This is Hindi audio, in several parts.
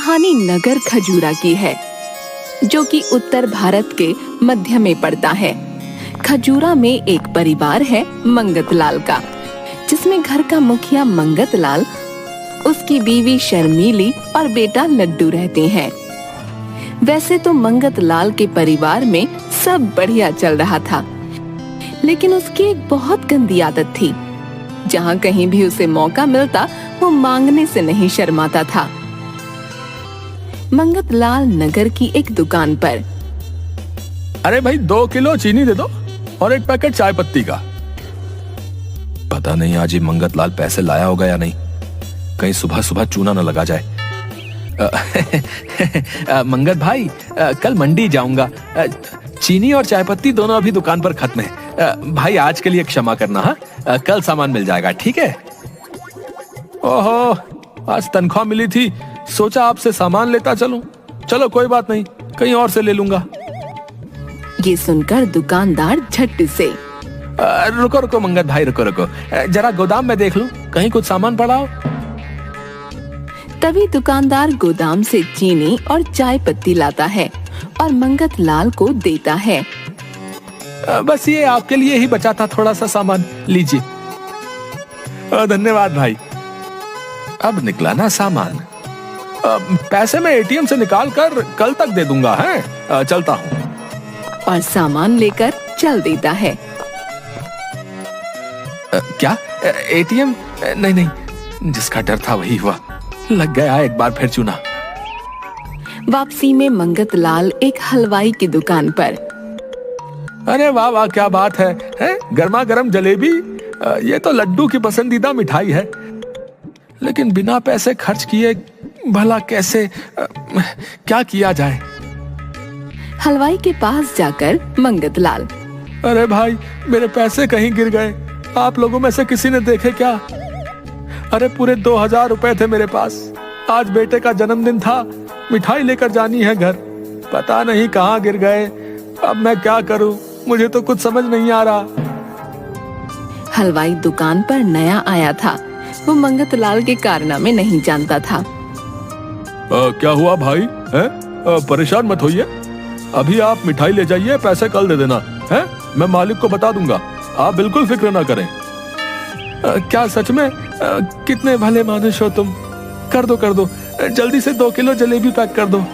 कहानी नगर खजूरा की है, जो कि उत्तर भारत के मध्य में पड़ता है। खजूरा में एक परिवार है मंगत लाल का, जिसमें घर का मुखिया मंगत लाल, उसकी बीवी शर्मीली और बेटा लड्डू रहते हैं। वैसे तो मंगत लाल के परिवार में सब बढ़िया चल रहा था, लेकिन उसकी एक बहुत गंदी आदत थी। जहाँ कहीं भी उसे मौका मिलता वो मांगने से नहीं शर्माता था। मंगत लाल नगर की एक दुकान पर, अरे भाई 2 किलो चीनी दे दो और 1 पैकेट चाय पत्ती का। पता नहीं आज ही मंगत लाल पैसे लाया होगा या नहीं, कहीं सुबह सुबह चूना न लगा जाए। मंगत भाई, कल मंडी जाऊंगा, चीनी और चाय पत्ती दोनों अभी दुकान पर खत्म है। भाई आज के लिए क्षमा करना, हाँ कल सामान मिल जाएगा, ठीक है। ओहो, आज तनख्वाह मिली थी, सोचा आपसे सामान लेता चलूं। चलो कोई बात नहीं, कहीं और से ले लूंगा। ये सुनकर दुकानदार झट से, रुको रुको मंगत भाई, रुको, जरा गोदाम में देख लूं, कहीं कुछ सामान पड़ा हो। तभी दुकानदार गोदाम से चीनी और चाय पत्ती लाता है और मंगत लाल को देता है। बस ये आपके लिए ही बचा था थोड़ा सा सामान, लीजिए। धन्यवाद भाई। अब निकला ना सामान, पैसे मैं एटीएम से निकाल कर कल तक दे दूंगा, है चलता हूँ। और सामान लेकर चल देता है। क्या एटीएम? नहीं, जिसका डर था वही हुआ, लग गया एक बार फिर चूना। वापसी में मंगत लाल एक हलवाई की दुकान पर, अरे वाह वाह, क्या बात है, गर्मा गर्म जलेबी। ये तो लड्डू की पसंदीदा मिठाई है, लेकिन बिना पैसे खर्च किए भला कैसे, क्या किया जाए। हलवाई के पास जाकर मंगत लाल, अरे भाई मेरे पैसे कहीं गिर गए, आप लोगों में से किसी ने देखे क्या? अरे पूरे 2000 रुपए थे मेरे पास, आज बेटे का जन्मदिन था, मिठाई लेकर जानी है घर, पता नहीं कहाँ गिर गए। अब मैं क्या करूं, मुझे तो कुछ समझ नहीं आ रहा। हलवाई दुकान पर नया आया था, वो मंगत लाल के कारनामे नहीं जानता था। क्या हुआ भाई, परेशान मत होइए, अभी आप मिठाई ले जाइए, पैसे कल दे देना, है मैं मालिक को बता दूंगा, आप बिल्कुल फिक्र ना करें। क्या सच में? कितने भले मानुष हो तुम, कर दो, जल्दी से 2 किलो जलेबी पैक कर दो।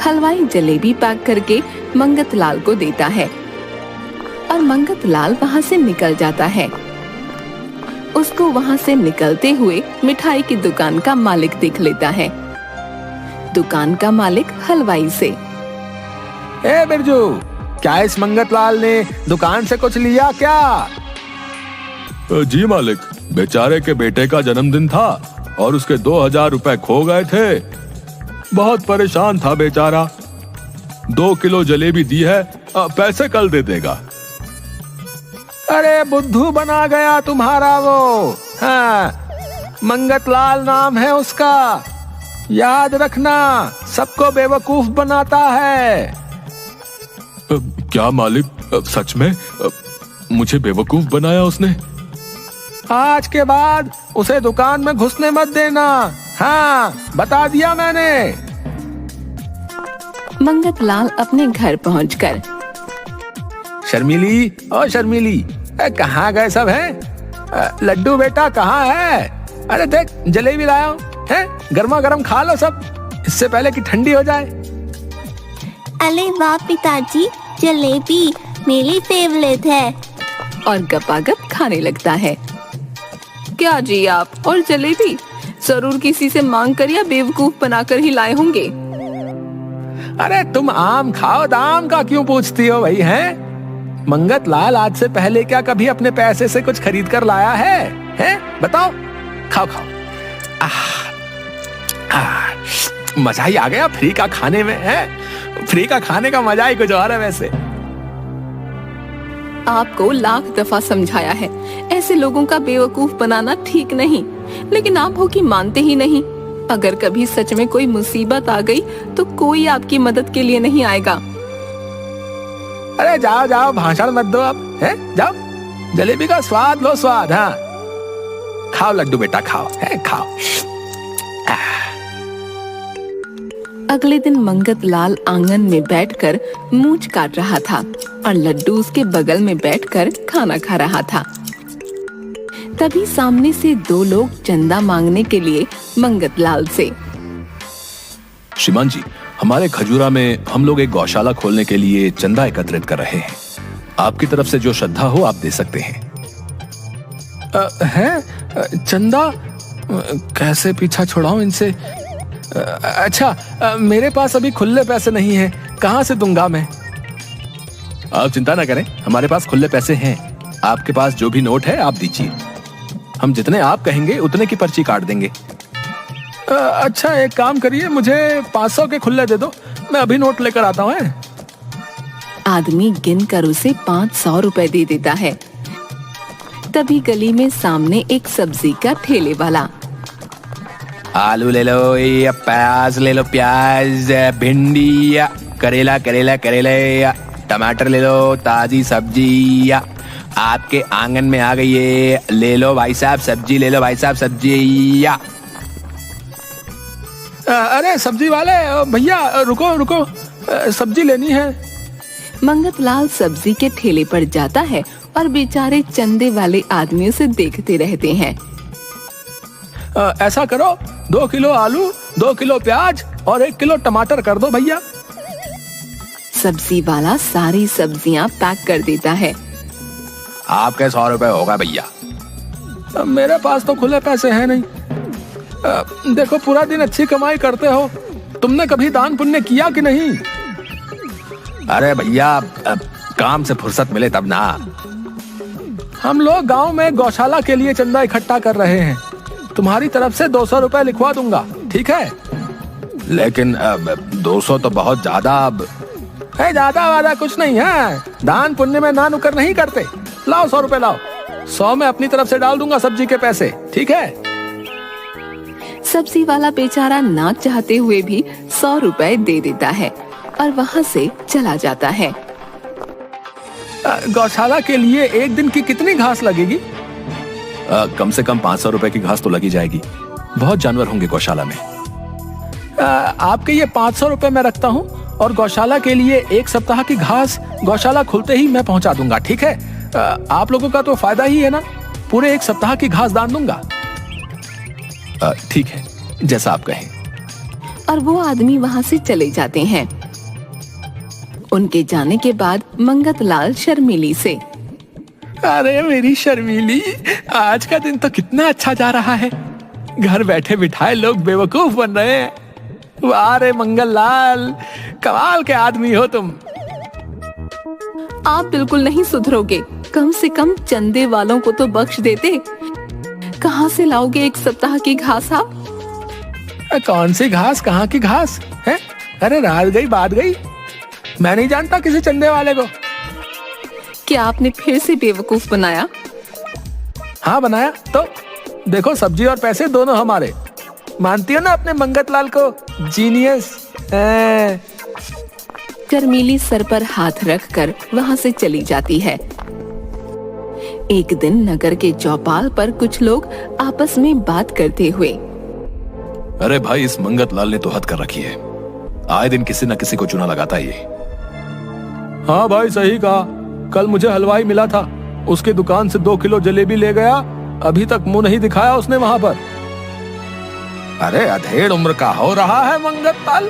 हलवाई जलेबी पैक करके मंगत लाल को देता है और मंगत लाल वहाँ से निकल जाता है। उसको वहाँ से निकलते हुए मिठाई की दुकान का मालिक देख लेता है। दुकान का मालिक हलवाई से, ए बिरजू, क्या इस मंगत लाल ने दुकान से कुछ लिया क्या? जी मालिक, बेचारे के बेटे का जन्मदिन था और उसके 2000 रुपए खो गए थे, बहुत परेशान था बेचारा। 2 किलो जलेबी दी है, पैसे कल दे देगा। अरे बुद्धू बना गया तुम्हारा वो, हाँ मंगत लाल नाम है उसका, याद रखना, सबको बेवकूफ बनाता है। क्या मालिक, सच में मुझे बेवकूफ बनाया उसने? आज के बाद उसे दुकान में घुसने मत देना, हाँ बता दिया मैंने। मंगत लाल अपने घर पहुंचकर, शर्मीली, ओ शर्मीली, कहाँ गए सब हैं? लड्डू बेटा कहाँ है? अरे देख जलेबी लाया हूँ, है गर्मा गर्म खा लो सब, इससे पहले कि ठंडी हो जाए। अरे वाह पिताजी, जलेबी मेरी फेवरेट है। और गपागप खाने लगता है। क्या जी आप, और जलेबी? जरूर किसी से मांग कर या बेवकूफ बनाकर ही लाए होंगे। अरे तुम आम खाओ, दाम का क्यों पूछती हो भाई, हैं? मंगत लाल आज से पहले क्या कभी अपने पैसे से कुछ खरीद कर लाया है? बताओ, खाओ। मजा ही आ गया फ्री का खाने में, है फ्री का खाने का मजा ही कुछ और है। वैसे आपको लाख दफा समझाया है, ऐसे लोगों का बेवकूफ बनाना ठीक नहीं, लेकिन आप हो कि मानते ही नहीं। अगर कभी सच में कोई मुसीबत आ गई तो कोई आपकी मदद के लिए नहीं आएगा। अरे जाओ, भाषण मत दो अब, है जाओ, जलेबी का स्वाद लो, स्वाद। हाँ खाओ लड्डू बेटा, खाओ, है खाओ। अगले दिन मंगत लाल आंगन में बैठकर मूंछ काट रहा था और लड्डू उसके बगल में बैठकर खाना खा रहा था। तभी सामने से दो लोग चंदा मांगने के लिए मंगत लाल से। श्रीमान जी, हमारे खजूरा में हम लोग एक गौशाला खोलने के लिए चंदा एकत्रित कर रहे हैं। आपकी तरफ से जो श्रद्धा हो आप दे सकते हैं। चंदा? कैसे पीछा छुड़ाऊं इनसे? अच्छा, मेरे पास अभी खुले पैसे नहीं हैं, कहां से दूंगा मैं? आप चिंता ना करें, हमारे पास खुले पैसे हैं। आपके पास जो भी नोट है आप दीजिए, हम जितने आप कहेंगे उतने की पर्ची काट देंगे। अच्छा, एक काम करिए, मुझे 500 के खुले दे दो, मैं अभी नोट लेकर आता हूँ। आदमी गिनकर उसे 500 रुपए दे देता है। तभी गली में सामने एक सब्जी का ठेले वाला। आलू ले लो या प्याज ले लो, प्याज, भिंडी या करेला, करेला करेला या टमाटर ले लो, ताजी सब्जी या आपके आंगन में आ गई है, ले लो भाई साहब सब्जी, ले लो भाई साहब सब्जी या। अरे सब्जी वाले भैया, रुको रुको, सब्जी लेनी है। मंगत लाल सब्जी के ठेले पर जाता है और बेचारे चंदे वाले आदमी उसे देखते रहते हैं। ऐसा करो, 2 किलो आलू, 2 किलो प्याज और 1 किलो टमाटर कर दो भैया। सब्जी वाला सारी सब्जियां पैक कर देता है। आपके 100 रुपए होगा भैया। मेरे पास तो खुले पैसे हैं नहीं। देखो, पूरा दिन अच्छी कमाई करते हो, तुमने कभी दान पुण्य किया कि नहीं? अरे भैया, काम से फुर्सत मिले तब ना। हम लोग गांव में गौशाला के लिए चंदा इकट्ठा कर रहे हैं, तुम्हारी तरफ से 200 रुपए लिखवा दूंगा, ठीक है? लेकिन 200 तो बहुत ज्यादा। ज्यादा वादा कुछ नहीं है, दान पुण्य में ना नुकर नहीं करते। लाओ 100 रुपए लाओ, 100 मैं अपनी तरफ से डाल दूंगा सब्जी के पैसे, ठीक है? सब्जी वाला बेचारा ना चाहते हुए भी 100 रुपए दे देता है और वहाँ से चला जाता है। गौशाला के लिए एक दिन की कितनी घास लगेगी? कम से कम 500 रुपए की घास तो लगी जाएगी, बहुत जानवर होंगे गौशाला में। आपके ये 500 रुपए मैं रखता हूँ और गौशाला के लिए 1 सप्ताह की घास गौशाला खुलते ही मैं पहुँचा दूंगा, ठीक है? आप लोगों का तो फायदा ही है ना, पूरे 1 सप्ताह की घास दान दूंगा। ठीक है, जैसा आप कहें। और वो आदमी वहाँ से चले जाते हैं। उनके जाने के बाद मंगत लाल शर्मीली से। अरे मेरी शर्मीली, आज का दिन तो कितना अच्छा जा रहा है, घर बैठे बिठाए लोग बेवकूफ बन रहे हैं। वाह रे मंगल लाल, कमाल के आदमी हो तुम। आप बिल्कुल नहीं सुधरोगे, कम से कम चंदे वालों को तो बख्श देते। कहाँ से लाओगे 1 सप्ताह की घास आप? कौन सी घास, कहाँ की घास है? अरे रात गई बात गई, मैं नहीं जानता किसी चंदे वाले को। क्या आपने फिर से बेवकूफ बनाया? हाँ बनाया तो। देखो, सब्जी और पैसे दोनों हमारे। मानती हो ना अपने मंगत लाल को? जीनियस। शर्मीली सर पर हाथ रखकर वहाँ से चली जाती है। एक दिन नगर के चौपाल पर कुछ लोग आपस में बात करते हुए। अरे भाई, इस मंगत लाल ने तो हद कर रखी है, आए दिन किसी न किसी को चूना लगाता है ये। हाँ भाई, सही कहा। कल मुझे हलवाई मिला था, उसकी दुकान से 2 किलो जलेबी ले गया, अभी तक मुंह नहीं दिखाया उसने वहां पर। अरे अधेड़ उम्र का हो रहा है मंगत लाल,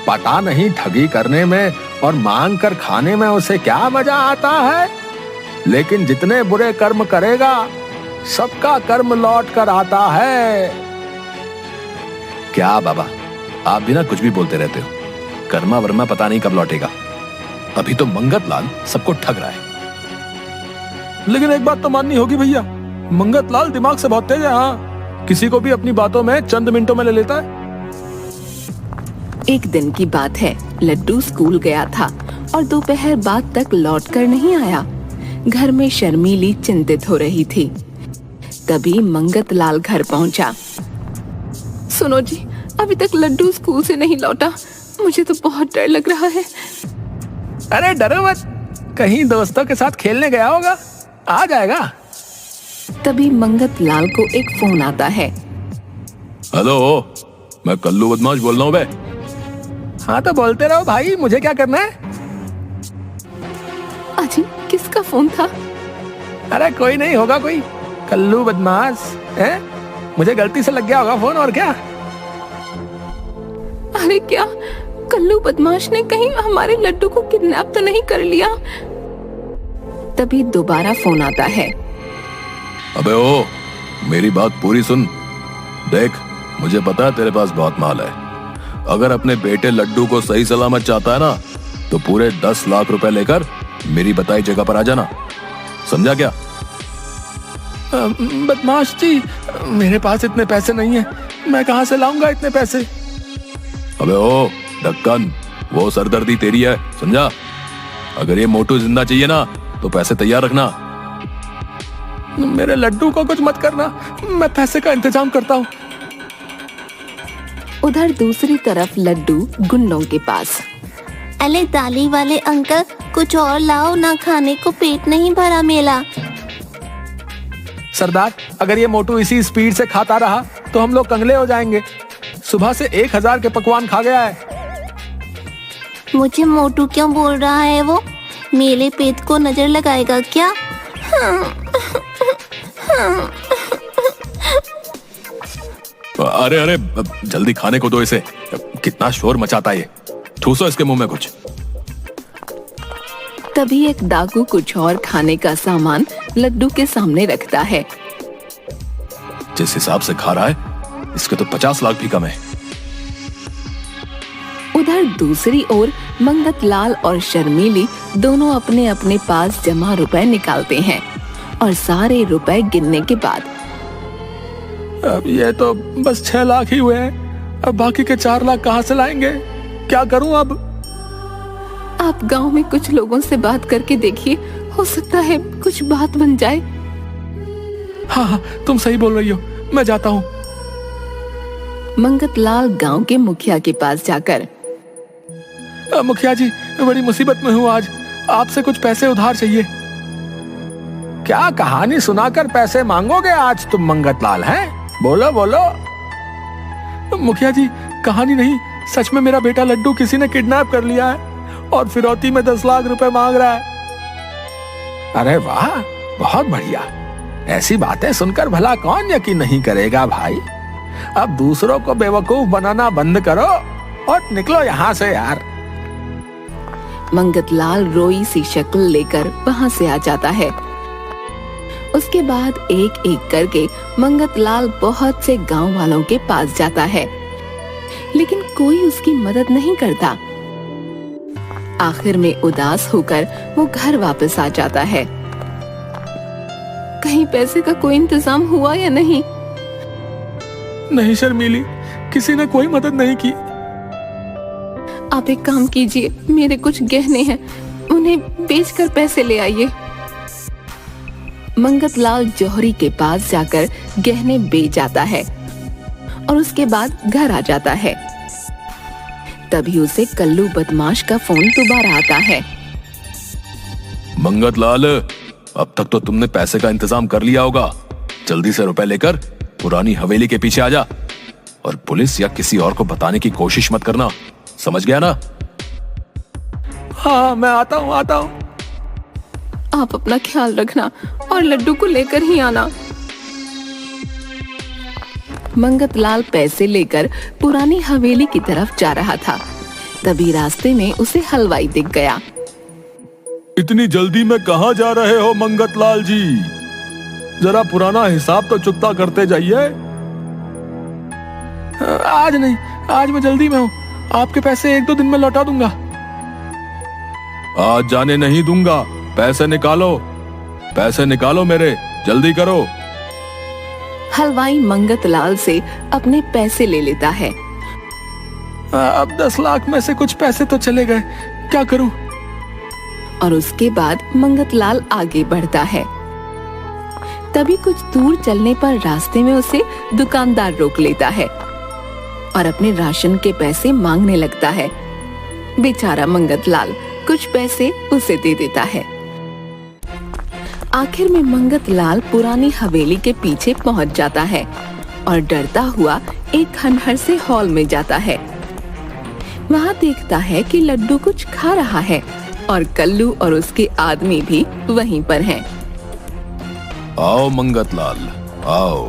पता नहीं ठगी करने में और मांग कर खाने में उसे क्या मजा आता है, लेकिन जितने बुरे कर्म करेगा सबका कर्म लौट कर आता है। क्या बाबा, आप भी ना कुछ भी बोलते रहते हो, कर्मा वर्मा पता नहीं कब लौटेगा। अभी तो मंगत लाल सबको ठग रहा है। लेकिन एक बात तो माननी होगी भैया, मंगत लाल दिमाग से बहुत तेज है। हाँ, किसी को भी अपनी बातों में चंद मिनटों में ले लेता है। एक दिन की बात है, लड्डू स्कूल गया था और दोपहर बाद तक लौटकर नहीं आया। घर में शर्मीली चिंतित हो रही थी। तभी मंगत लाल घर पहुंचा। सुनो जी, अभी तक लड्डू स्कूल से नहीं लौटा, मुझे तो बहुत डर लग रहा है। अरे डरो मत, कहीं दोस्तों के साथ खेलने गया होगा, आ जाएगा। तभी मंगत लाल को एक फोन आता है। हेलो, मैं कल्लू बदमाश बोल रहा हूँ बे। हाँ तो बोलते रहो भाई, मुझे क्या करना है? अजी किसका फोन था? अरे कोई नहीं, होगा कोई कल्लू बदमाश है, मुझे गलती से लग गया होगा फोन, और क्या। अरे क्या कल्लू बदमाश ने कहीं हमारे लड्डू को किडनैप तो नहीं कर लिया? तभी दोबारा फोन आता है। अबे ओ, मेरी बात पूरी सुन। देख, मुझे पता है तेरे पास बहुत माल है। अगर अपने बेटे लड्डू को सही सलामत चाहता है ना, तो पूरे 10 लाख रुपए लेकर मेरी बताई जगह पर आ जाना, समझा क्या? बदमाश जी, मेरे पास इतने पैसे नहीं है, मैं कहां से लाऊंगा इतने पैसे? अबे ओ ढक्कन, वो सरदर्दी तेरी है, समझा? अगर ये मोटू जिंदा चाहिए ना, तो पैसे तैयार रखना। मेरे लड्डू को कुछ मत करना, मैं पैसे का इंतजाम करता हूँ। उधर दूसरी तरफ लड्डू गुंडों के पास। अरे दाली वाले अंकल, कुछ और लाओ ना, खाने को पेट नहीं भरा मेरा। सरदार, अगर ये मोटू इसी स्पीड से खाता रहा तो हम लोग कंगले हो जाएंगे। सुबह से 1000 के पकवान खा गया है। मुझे मोटू क्यों बोल रहा है वो? मेरे पेट को नजर लगाएगा क्या? अरे अरे, जल्दी खाने को दो इसे, कितना शोर मचाता है ये। ठूसो इसके मुंह में कुछ। तभी एक डाकू कुछ और खाने का सामान लड्डू के सामने रखता है। जिस हिसाब से खा रहा है, इसके तो 50 लाख भी कम है। उधर दूसरी ओर मंगत लाल और शर्मीली दोनों अपने अपने पास जमा रुपए निकालते हैं और सारे रुपए गिनने के बाद, अब ये तो बस 6 लाख ही हुए हैं, अब बाकी के 4 लाख कहाँ से लाएंगे? क्या करूं अब? आप गांव में कुछ लोगों से बात करके देखिए, हो सकता है कुछ बात बन जाए। हाँ, तुम सही बोल रही हो, मैं जाता हूँ। मंगत लाल गांव के मुखिया के पास जाकर, मुखिया जी, बड़ी मुसीबत में हूँ आज, आपसे कुछ पैसे उधार चाहिए। क्या कहानी सुनाकर पैसे मांगोगे आज तुम मंगत लाल हैं? बोलो बोलो। मुखिया जी, कहानी नहीं, सच में मेरा बेटा लड्डू किसी ने किडनैप कर लिया है और फिरौती में 10 लाख रुपए मांग रहा है। अरे वाह, बहुत बढ़िया। ऐसी बातें सुनकर भला कौन यकीन नहीं करेगा भाई। अब दूसरों को बेवकूफ बनाना बंद करो और निकलो यहाँ से यार। मंगत लाल रोई सी शक्ल लेकर वहाँ से आ जाता है। उसके बाद एक एक करके मंगत लाल बहुत से गांव वालों के पास जाता है, लेकिन कोई उसकी मदद नहीं करता। आखिर में उदास होकर वो घर वापस आ जाता है। कहीं पैसे का कोई इंतजाम हुआ या नहीं? नहीं शर्मीली, किसी ने कोई मदद नहीं की। आप एक काम कीजिए, मेरे कुछ गहने हैं, उन्हें बेचकर पैसे ले आइए। मंगत लाल जौहरी के पास जाकर गहने बेच आता है और उसके बाद घर आ जाता है। तभी उसे कल्लू बदमाश का फोन दोबारा आता है। मंगत लाल, अब तक तो तुमने पैसे का इंतजाम कर लिया होगा। जल्दी से रुपए लेकर पुरानी हवेली के पीछे आ जा और पुलिस या किसी और को बताने की कोशिश मत करना, समझ गया ना? हाँ, मैं आता हूँ। आप अपना ख्याल रखना और लड्डू को लेकर ही आना। मंगत लाल पैसे लेकर पुरानी हवेली की तरफ जा रहा था। तभी रास्ते में उसे हलवाई दिख गया। इतनी जल्दी में कहाँ जा रहे हो मंगत लाल जी? जरा पुराना हिसाब तो चुकता करते जाइए। आज नहीं, आज मैं जल्दी में हूँ, आपके पैसे 1-2 दिन में लौटा दूंगा। आज जाने नहीं दूंगा, पैसे निकालो मेरे, जल्दी करो। हलवाई मंगत लाल से अपने पैसे ले लेता है। अब 10 लाख में से कुछ पैसे तो चले गए, क्या करूं? और उसके बाद मंगत लाल आगे बढ़ता है। तभी कुछ दूर चलने पर रास्ते में उसे दुकानदार रोक लेता है और अपने राशन के पैसे मांगने लगता है। बेचारा मंगत लाल कुछ पैसे उसे दे देता है। आखिर में मंगत लाल पुरानी हवेली के पीछे पहुंच जाता है और डरता हुआ एक खंडहर से हॉल में जाता है। वहाँ देखता है कि लड्डू कुछ खा रहा है और कल्लू और उसके आदमी भी वहीं पर हैं। आओ मंगतलाल, आओ,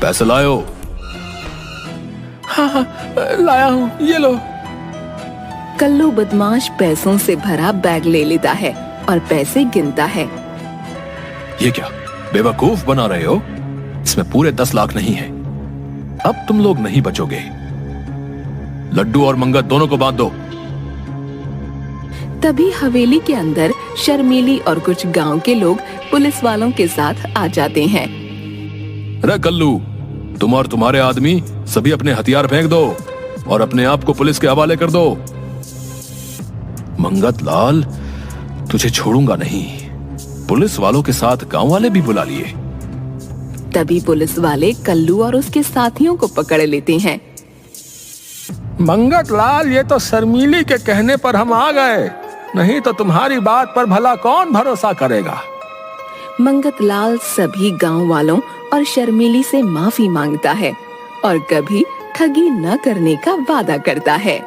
पैसे लायो। हाँ हाँ, लाया हूँ, ये लो। कल्लू बदमाश पैसों से भरा बैग ले लेता है और पैसे गिनता है। ये क्या बेवकूफ बना रहे हो? इसमें पूरे 10 लाख नहीं है। अब तुम लोग नहीं बचोगे। लड्डू और मंगत दोनों को बांध दो। तभी हवेली के अंदर शर्मीली और कुछ गांव के लोग पुलिस वालों के साथ आ जाते हैं। रे कल्लू, तुम और तुम्हारे आदमी सभी अपने हथियार फेंक दो और अपने आप को पुलिस के हवाले कर दो। मंगतलाल, तुझे छोड़ूंगा नहीं। पुलिस वालों के साथ गांव वाले भी बुला लिए। तभी पुलिस वाले कल्लू और उसके साथियों को पकड़ लेते हैं। मंगतलाल, ये तो शर्मीली के कहने पर हम आ गए, नहीं तो तुम्हारी बात पर भला कौन भरोसा करेगा। मंगतलाल सभी गांव वालों और शर्मीली से माफी मांगता है और कभी ठगी न करने का वादा करता है।